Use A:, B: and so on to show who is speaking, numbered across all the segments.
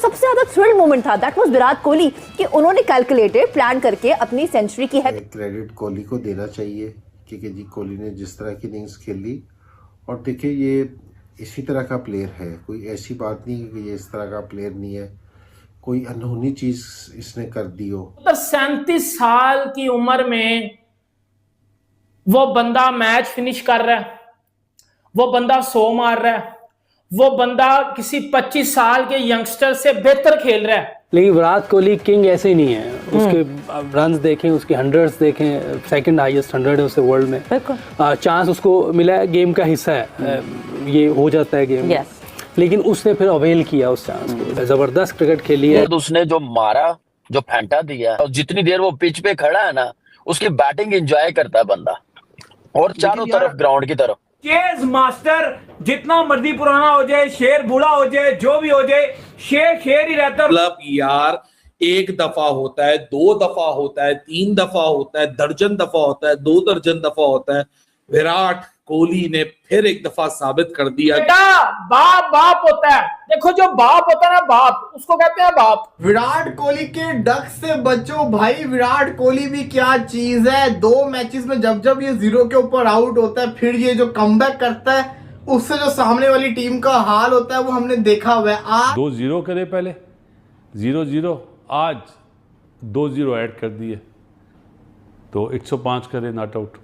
A: सबसे ज्यादा thrill moment था दैट वाज विराट कोहली कि उन्होंने कैलकुलेटेड प्लान करके अपनी सेंचुरी की है।
B: क्रेडिट कोहली को देना चाहिए क्योंकि जी कोहली ने जिस तरह की इनिंग्स खेली, और देखिए ये इसी तरह का प्लेयर है, कोई ऐसी बात नहीं है कि ये इस तरह का प्लेयर नहीं है, कोई अनहोनी चीज इसने कर दी हो।
C: 37 साल की उम्र में वो बंदा मैच फिनिश कर रहा है, वो बंदा 100 मार रहा है, वो बंदा किसी 25 साल के यंगस्टर से बेहतर खेल रहा है।
D: लेकिन विराट कोहली किंग ऐसे ही नहीं है। उसके रन्स देखें, उसके हंड्रेड्स देखें, सेकंड हाईएस्ट 100 है उससे वर्ल्ड में। चांस उसको मिला है, गेम का हिस्सा है, ये हो जाता है गेम में। लेकिन उसने फिर अवेल किया उस चांस को, जबरदस्त क्रिकेट खेली है।
E: उसने जो मारा, जो फेंटा दिया, और जितनी देर वो पिच पे खड़ा है ना, उसकी बैटिंग एंजॉय करता है बंदा, और चारों तरफ ग्राउंड की तरफ।
F: चेज मास्टर जितना मर्जी पुराना हो जाए, शेर बूढ़ा हो जाए, जो भी हो जाए, शेर शेर ही रहता है।
G: मतलब यार, एक दफा होता है, 2 दफा होता है, 3 दफा होता है, दर्जन दफा होता है, 2 दर्जन दफा होता है। विराट कोहली ने फिर एक दफा साबित कर दिया।
C: बेटा बाप बाप होता है, देखो जो बाप होता है ना, बाप उसको कहते हैं बाप।
H: विराट कोहली के डक से बचो भाई, विराट कोहली भी क्या चीज है। 2 मैचेस में जब जब ये 0 के ऊपर आउट होता है, फिर ये जो कमबैक करता है, उससे जो सामने वाली टीम का हाल होता है वो हमने देखा हुआ है। आज
I: 2-0 करे, पहले 0-0, आज 2-0 ऐड कर दिए तो 105 करे नॉट आउट।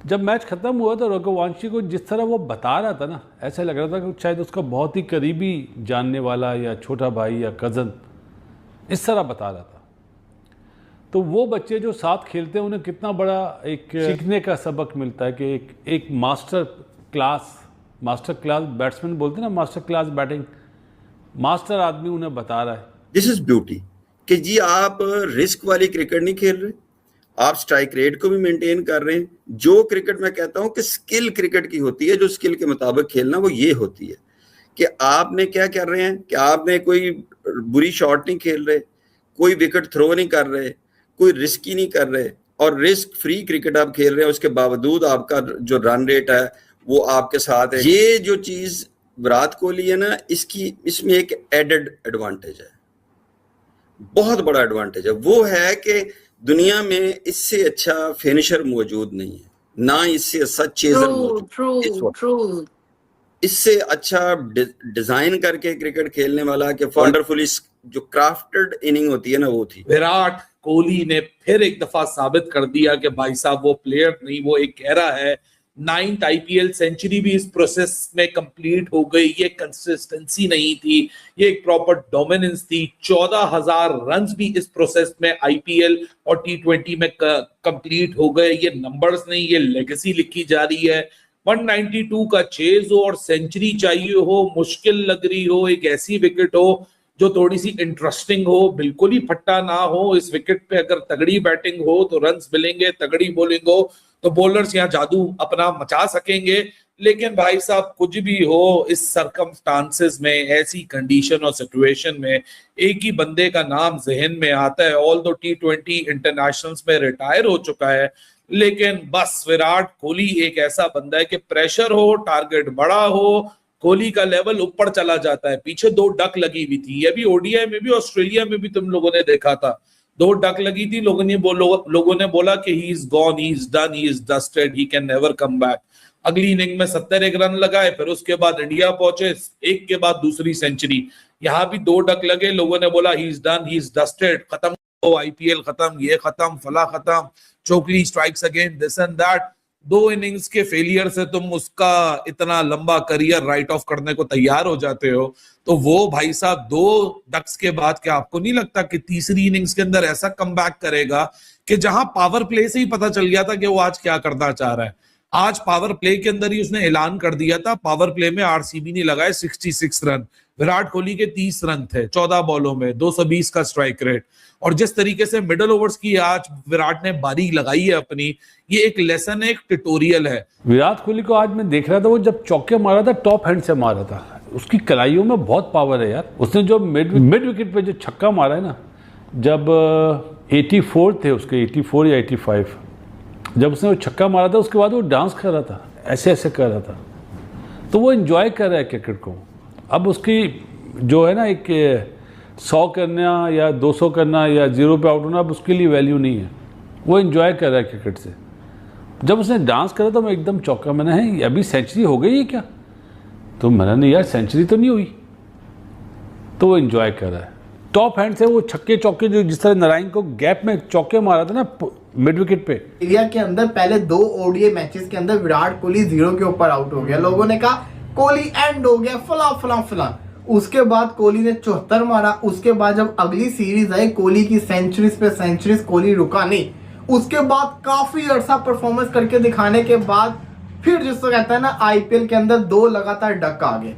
I: जब मैच खत्म हुआ तो रघुवंशी को जिस तरह वो बता रहा था ना, ऐसा लग रहा था कि शायद उसका बहुत ही करीबी जानने वाला या छोटा भाई या कज़न इस तरह बता रहा था। तो वो बच्चे जो साथ खेलते हैं उन्हें कितना बड़ा एक सीखने का सबक मिलता है कि एक मास्टर क्लास बैट्समैन बोलते हैं ना, मास्टर क्लास बैटिंग, मास्टर आदमी उन्हें बता रहा है।
J: दिस इज ब्यूटी कि जी आप रिस्क वाली क्रिकेट नहीं खेल रहे, आप स्ट्राइक रेट को भी मेंटेन कर रहे हैं। जो क्रिकेट मैं कहता हूं कि स्किल क्रिकेट की होती है, जो स्किल के मुताबिक खेलना, वो ये होती है कि आपने क्या कर रहे हैं कि आपने कोई बुरी शॉट नहीं खेल रहे, कोई विकेट थ्रो नहीं कर रहे, कोई रिस्की नहीं कर रहे, और रिस्क फ्री क्रिकेट आप खेल रहे हैं। उसके बावजूद आपका जो रन रेट है वो आपके साथ है। ये जो चीज विराट कोहली है ना, इसमें एक एडेड एडवांटेज है, बहुत बड़ा एडवांटेज है। वो है कि दुनिया में इससे अच्छा फिनिशर मौजूद नहीं है, ना इससे अच्छा चेजर मौजूद, इससे अच्छा डिजाइन करके क्रिकेट खेलने वाला कि वंडरफुली जो क्राफ्टेड इनिंग होती है ना, वो थी।
G: विराट कोहली ने फिर एक दफा साबित कर दिया कि भाई साहब वो प्लेयर नहीं, वो एक एरा है। 9th IPL सेंचुरी भी इस प्रोसेस में कंप्लीट हो गई। ये कंसिस्टेंसी नहीं थी, ये एक प्रॉपर डोमिनेंस थी। 14,000 रन्स भी इस प्रोसेस में IPL और T20 में कंप्लीट हो गए। ये नंबर्स नहीं, ये लेगेसी लिखी जा रही है। 192 का चेज हो और सेंचुरी चाहिए हो, मुश्किल लग रही हो, एक ऐसी विकेट हो जो थोड़ी सी इंटरेस्टिंग हो, बिल्कुल ही फट्टा ना हो। इस विकेट पे अगर तगड़ी बैटिंग हो तो रन्स मिलेंगे, तगड़ी बॉलिंग हो तो बॉलर्स यहाँ जादू अपना मचा सकेंगे। लेकिन भाई साहब कुछ भी हो, इस सरकमस्टांसेस में, ऐसी कंडीशन और सिचुएशन में एक ही बंदे का नाम जहन में आता है। ऑल दो T20 इंटरनेशनल्स में रिटायर हो चुका है, लेकिन बस विराट कोहली एक ऐसा बंदा है कि प्रेशर हो, टारगेट बड़ा हो, कोहली का लेवल ऊपर चला जाता है। पीछे 2 डक लगी हुई थी, ये भी ODI में भी, ऑस्ट्रेलिया में भी तुम लोगों ने देखा था, 2 डक लगी थी। लोगों ने बोला कि he is gone, he is done, he is dusted, he can never come back. अगली इनिंग में 71 रन लगाए, फिर उसके बाद इंडिया पहुंचे, एक के बाद दूसरी सेंचुरी। यहाँ भी 2 डक लगे, लोगों ने बोला he is done, he is dusted, खत्म, IPL खत्म, ये खत्म, फला खत्म, Chokli strikes again, this and that. 2 innings के फेलियर से तुम उसका इतना लंबा करियर राइट ऑफ करने को तैयार हो जाते हो। तो वो भाई साहब 2 डक्स के बाद क्या आपको नहीं लगता कि तीसरी इनिंग्स के अंदर ऐसा कमबैक करेगा कि जहां पावर प्ले से ही पता चल गया था कि वो आज क्या करना चाह रहा है। आज पावर प्ले के अंदर ही उसने ऐलान कर दिया था, पावर प्ले में RCB ने लगाए 66 रन, विराट कोहली के 30 रन थे 14 बॉलों में, 220 का स्ट्राइक रेट। और जिस तरीके से मिडल ओवर्स की आज विराट ने बारी लगाई है अपनी, ये एक लेसन है, एक ट्यूटोरियल है।
I: विराट कोहली को आज मैं देख रहा था, वो जब चौके मारा था टॉप हैंड से मारा था, उसकी कलाइयों में बहुत पावर है यार। उसने जो मिड विकेट पे जो छक्का मारा है ना, जब 84 थे उसके, 84 या 85, जब उसने वो छक्का मारा था उसके बाद वो डांस कर रहा था, ऐसे ऐसे कर रहा था। तो वो एंजॉय कर रहा है क्रिकेट को। अब उसकी जो है ना एक 100 करना या 200 करना या 0 पे आउट होना, अब उसके लिए वैल्यू नहीं है। वो एंजॉय कर रहा है क्रिकेट से। जब उसने डांस करा तो मैं एकदम चौंका। मैंने है अभी सेंचुरी हो गई है क्या? तो मैंने नहीं यार सेंचुरी तो नहीं हुई। तो वो एंजॉय कर रहा है। टॉप हैंड से वो छक्के चौके जो जिस तरह नारायण को गैप में चौके मारा था ना मिड विकेट पे।
H: इंडिया के अंदर पहले 2 ओडीआई मैचेस के अंदर विराट कोहली 0 के ऊपर आउट हो गया। लोगों ने कहा कोहली एंड हो गया, फला फला फला। उसके बाद कोहली ने 74 मारा। उसके बाद जब अगली सीरीज आई कोहली की सेंचुरीज पे सेंचुरीज, कोहली रुका नहीं। उसके बाद काफी अरसा परफॉर्मेंस करके दिखाने के बाद फिर जिसको कहता है ना आईपीएल के अंदर 2 लगातार डक आ गए,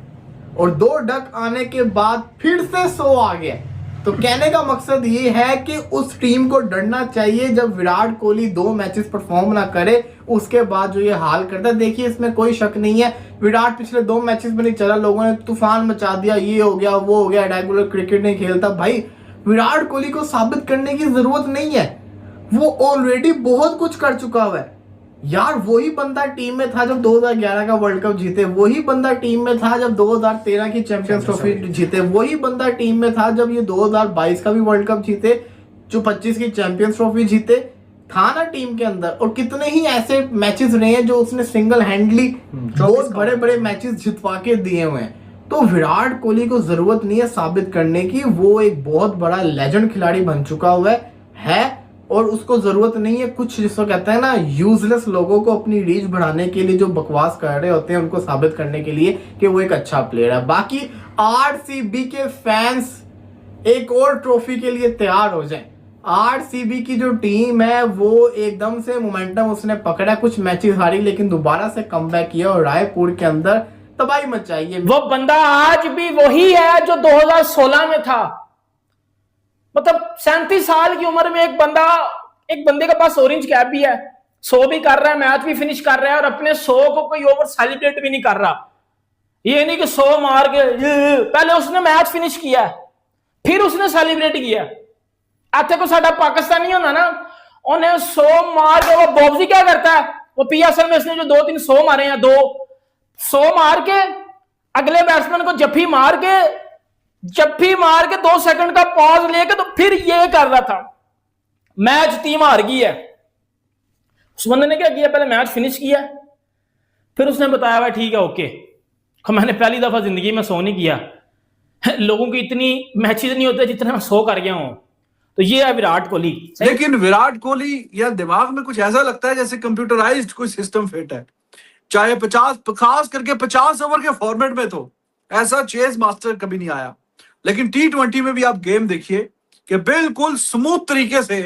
H: और 2 डक आने के बाद फिर से 100 आ गया। तो कहने का मकसद ये है कि उस टीम को डरना चाहिए जब विराट कोहली 2 मैचेस परफॉर्म ना करे, उसके बाद जो ये हाल करता है। देखिए इसमें कोई शक नहीं है, विराट पिछले 2 मैचेस में नहीं चला, लोगों ने तूफान मचा दिया, ये हो गया वो हो गया, रेगुलर क्रिकेट नहीं खेलता। भाई विराट कोहली को साबित करने की जरूरत नहीं है, वो ऑलरेडी बहुत कुछ कर चुका हुआ है यार। वही बंदा टीम में था जब 2011 का वर्ल्ड कप जीते, वही बंदा टीम में था जब 2013 की चैंपियंस ट्रॉफी जीते, वही बंदा टीम में था जब ये 2022 का भी वर्ल्ड कप जीते, जो 25 की चैंपियंस ट्रॉफी जीते, था ना टीम के अंदर। और कितने ही ऐसे मैचेस रहे हैं जो उसने सिंगल हैंडली बहुत बड़े बड़े मैचेस जितवा के दिए हुए हैं। तो विराट कोहली को जरूरत नहीं है साबित करने की, वो एक बहुत बड़ा लेजेंड खिलाड़ी बन चुका हुआ है और उसको जरूरत नहीं है कुछ जिसको कहते हैं ना यूजलेस लोगों को अपनी रीच बढ़ाने के लिए जो बकवास कर रहे होते हैं उनको साबित करने के लिए कि वो एक अच्छा प्लेयर है। बाकी आरसीबी के फैंस एक और ट्रॉफी के लिए तैयार हो जाएं। आरसीबी की जो टीम है वो एकदम से मोमेंटम उसने पकड़ा, कुछ मैचेस हारी लेकिन दोबारा से कमबैक किया और रायपुर के अंदर तबाही मचाई है।
C: वो बंदा आज भी वही है जो 2016 में था। मतलब 37 साल की उम्र में एक बंदे के पास ऑरेंज कैप भी है, 100 भी कर रहा है, मैच भी फिनिश कर रहा है और अपने 100 को कोई ओवर सेलिब्रेट भी नहीं कर रहा। ये नहीं कि 100 मार के पहले उसने मैच फिनिश किया फिर उसने सेलिब्रेट किया। इतने को साडा पाकिस्तानी होना ना, उन्हें 100 मार के वो बॉब्जी क्या करता है, वो पीएसएल में उसने जो 2-3 100 मारे हैं, 100 मार के अगले बैट्समैन को जफ्फी मार के 2 सेकंड का पॉज लेके तो फिर ये कर रहा था। मैच टीम हार गई है, उस बंदे ने क्या किया, पहले मैच फिनिश किया फिर उसने बताया भाई ठीक है ओके, मैंने पहली दफा जिंदगी में 100 नहीं किया, लोगों की इतनी मैचेस नहीं होते जितने मैं 100 कर गया हूं। तो ये है विराट कोहली।
K: लेकिन विराट कोहली या दिमाग में कुछ ऐसा लगता है जैसे कंप्यूटराइज्ड कोई सिस्टम फिट है, चाहे 50 खास करके 50 ओवर के फॉर्मेट में तो ऐसा चेज मास्टर कभी नहीं आया। लेकिन T20 में भी आप गेम देखिए कि बिल्कुल स्मूथ तरीके से